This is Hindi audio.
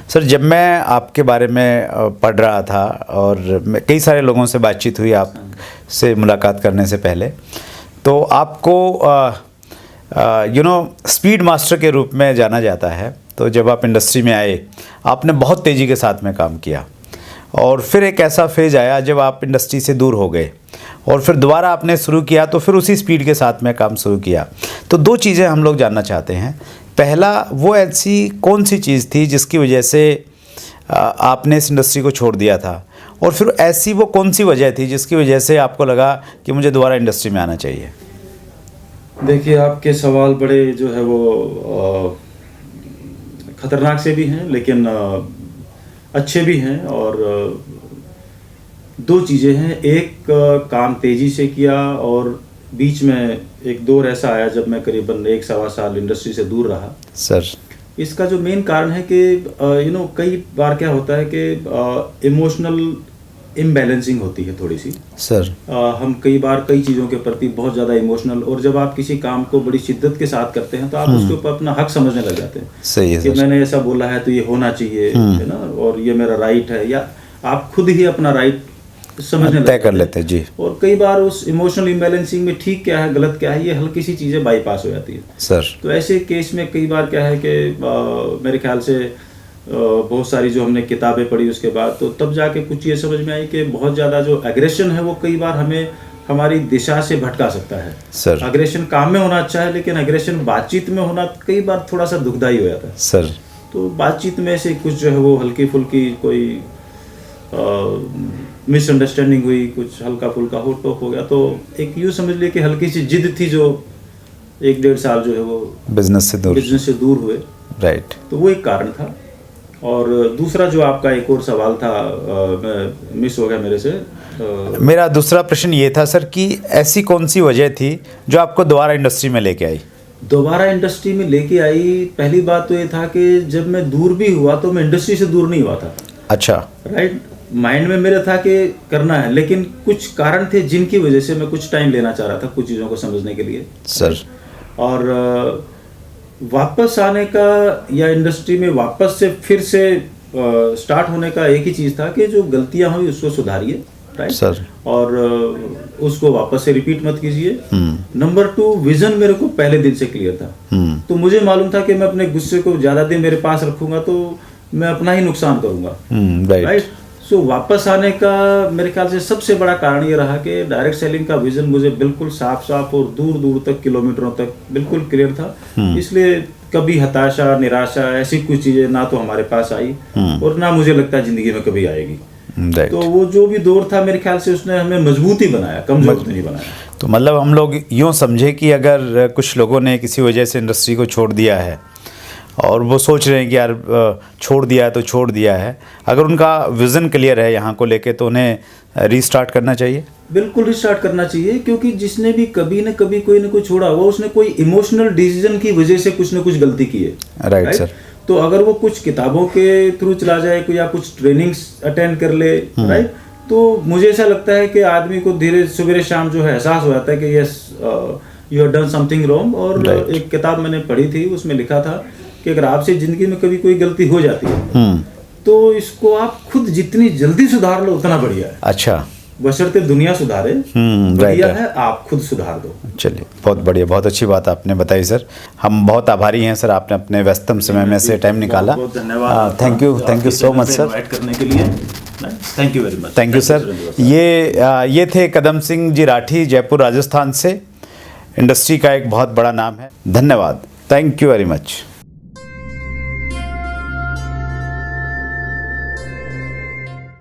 सर, जब मैं आपके बारे में पढ़ रहा था और कई सारे लोगों से बातचीत हुई आपसे मुलाकात करने से पहले, तो आपको स्पीड मास्टर के रूप में जाना जाता है। तो जब आप इंडस्ट्री में आए, आपने बहुत तेज़ी के साथ में काम किया और फिर एक ऐसा फेज आया जब आप इंडस्ट्री से दूर हो गए और फिर दोबारा आपने शुरू किया, तो फिर उसी स्पीड के साथ में काम शुरू किया। तो दो चीज़ें हम लोग जानना चाहते हैं। पहला, वो ऐसी कौन सी चीज़ थी जिसकी वजह से आपने इस इंडस्ट्री को छोड़ दिया था, और फिर ऐसी वो कौन सी वजह थी जिसकी वजह से आपको लगा कि मुझे दोबारा इंडस्ट्री में आना चाहिए? देखिए, आपके सवाल बड़े जो है वो ख़तरनाक से भी हैं, लेकिन अच्छे भी हैं। और दो चीज़ें हैं, एक काम तेज़ी से किया और बीच में एक दौर ऐसा आया जब मैं करीबन 1-1.25 साल इंडस्ट्री से दूर रहा। सर, इसका जो मेन कारण है कि कई बार क्या होता है कि इमोशनल इम्बैलेंसिंग होती है थोड़ी सी। सर, हम कई बार कई चीज़ों के प्रति बहुत ज़्यादा इमोशनल, और जब आप किसी काम को बड़ी शिद्दत के साथ करते हैं तो आप उसके ऊपर अपना हक समझने लग जाते हैं। सही है कि सर। मैंने ऐसा बोला है तो ये होना चाहिए, है ना, और ये मेरा राइट है, या आप खुद ही अपना राइट समझने तय कर लेते हैं जी। और कई बार उस इमोशनल इम्बैलेंसिंग में ठीक क्या है गलत क्या है, ये हल्की सी चीज़ें बाईपास हो जाती है सर। तो ऐसे केस में कई बार क्या है कि मेरे ख्याल से बहुत सारी जो हमने किताबें पढ़ी उसके बाद, तो तब जाके कुछ ये समझ में आई कि बहुत ज़्यादा जो एग्रेशन है वो कई बार हमें हमारी दिशा से भटका सकता है। सर, एग्रेशन काम में होना अच्छा है, लेकिन एग्रेशन बातचीत में होना कई बार थोड़ा सा दुखदाई हो जाता है। सर, तो बातचीत में से कुछ जो है वो हल्की फुल्की कोई मिसअंडरस्टैंडिंग हुई, कुछ हल्का फुल्का हो टॉप हो गया, तो एक यूँ समझ लिए कि हल्की सी जिद थी जो 1-1.5 साल जो है वो बिजनेस से दूर हुए। राइट। तो वो एक कारण था। और दूसरा जो आपका एक और सवाल था, मिस हो गया मेरे से। मेरा दूसरा प्रश्न ये था सर कि ऐसी कौन सी वजह थी जो आपको दोबारा इंडस्ट्री में लेके आई? दोबारा इंडस्ट्री में लेके आई, पहली बात तो ये था कि जब मैं दूर भी हुआ तो मैं इंडस्ट्री से दूर नहीं हुआ था। अच्छा। राइट, माइंड में मेरा था कि करना है, लेकिन कुछ कारण थे जिनकी वजह से मैं कुछ टाइम लेना चाह रहा था कुछ चीज़ों को समझने के लिए। सर, और वापस आने का या इंडस्ट्री में वापस से फिर से स्टार्ट होने का एक ही चीज़ था कि जो गलतियां हुई उसको सुधारिए। Right sir. और उसको वापस से रिपीट मत कीजिए। नंबर 2, विजन मेरे को पहले दिन से क्लियर था। तो मुझे मालूम था कि मैं अपने गुस्से को ज़्यादा दिन मेरे पास रखूंगा तो मैं अपना ही नुकसान करूंगा। राइट। सो वापस आने का मेरे ख्याल से सबसे बड़ा कारण ये रहा कि डायरेक्ट सेलिंग का विजन मुझे बिल्कुल साफ और दूर दूर तक, किलोमीटरों तक बिल्कुल क्लियर था। इसलिए कभी हताशा, निराशा, ऐसी कुछ चीजें ना तो हमारे पास आई और ना मुझे लगता जिंदगी में कभी आएगी। तो वो जो भी दौर था मेरे ख्याल से उसने हमें मजबूत ही बनाया, कमजोर नहीं बनाया। तो मतलब हम लोग यूँ समझे कि अगर कुछ लोगों ने किसी वजह से इंडस्ट्री को छोड़ दिया है और वो सोच रहे हैं कि यार छोड़ दिया है तो छोड़ दिया है, अगर उनका विज़न क्लियर है यहाँ को लेके तो उन्हें रीस्टार्ट करना चाहिए। बिल्कुल रीस्टार्ट करना चाहिए, क्योंकि जिसने भी कभी न कभी कोई न कोई छोड़ा हुआ उसने कोई इमोशनल डिसीजन की वजह से कुछ न कुछ गलती की है। Right sir. तो अगर वो कुछ किताबों के थ्रू चला जाए या कुछ ट्रेनिंग्स अटेंड कर ले, राइट, तो मुझे ऐसा लगता है कि आदमी को धीरे सवेरे शाम जो है एहसास हो जाता है कि yes you have done something wrong. और एक किताब मैंने पढ़ी थी उसमें लिखा था कि अगर आपसे जिंदगी में कभी कोई गलती हो जाती है तो इसको आप खुद जितनी जल्दी सुधार लो उतना बढ़िया है। अच्छा। बशर्ते दुनिया सुधारे, बढ़िया है आप खुद सुधार दो। चलिए, बहुत बढ़िया, बहुत अच्छी बात आपने बताई सर। हम बहुत आभारी हैं सर, आपने अपने व्यस्तम समय में से टाइम निकाला। बहुत धन्यवाद। Thank you so much sir invite करने के लिए। Thank you very much. Thank you sir. ये थे कदम सिंह जी राठी, जयपुर राजस्थान से। इंडस्ट्री का एक बहुत बड़ा नाम है। धन्यवाद। Thank you very much.